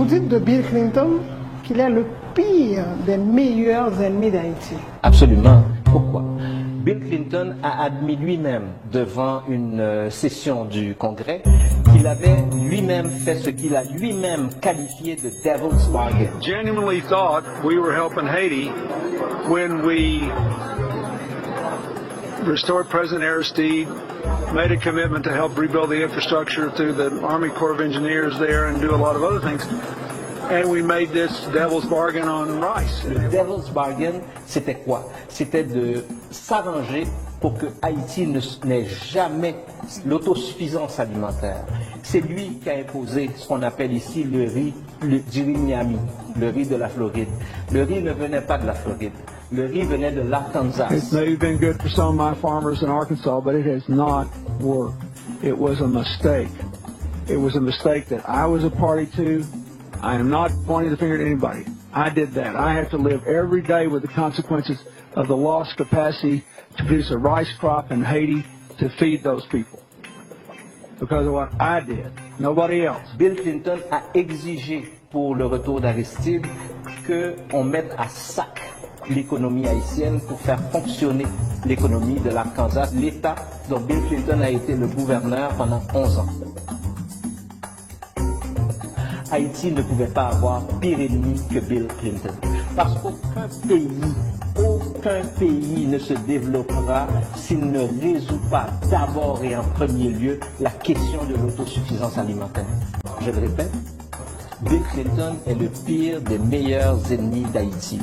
dites de Bill Clinton qu'il est le pire des meilleurs ennemis d'Haïti. Absolument. Pourquoi? Bill Clinton a admis lui-même devant une session du Congrès qu'il avait lui-même fait ce qu'il a lui-même qualifié de devil's bargain. Genuinely thought we were helping Haiti when we restored President Aristide, made a commitment to help rebuild the infrastructure through the Army Corps of Engineers there and do a lot of other things. And we made this devil's bargain on rice. Le devil's bargain, c'était quoi? C'était de s'arranger pour que Haïti n'ait jamais l'autosuffisance alimentaire. C'est lui qui a imposé ce qu'on appelle ici le riz du riz Miami, le riz de la Floride. Le riz ne venait pas de la Floride. Le riz venait de l'Arkansas. It's maybe been good for some of my farmers in Arkansas, but it has not worked. It was a mistake. It was a mistake that I was a party to. I am not pointing the finger at anybody. I did that. I have to live every day with the consequences of the lost capacity to produce a rice crop in Haiti to feed those people. Because of what I did. Nobody else. Bill Clinton a exigé pour le retour d'Aristide qu'on mette à sac l'économie haïtienne pour faire fonctionner l'économie de l'Arkansas, l'État dont Bill Clinton a été le gouverneur pendant 11 ans. Haïti ne pouvait pas avoir pire ennemi que Bill Clinton. Parce qu'aucun pays ne se développera s'il ne résout pas d'abord et en premier lieu la question de l'autosuffisance alimentaire. Je le répète, Bill Clinton est le pire des meilleurs ennemis d'Haïti.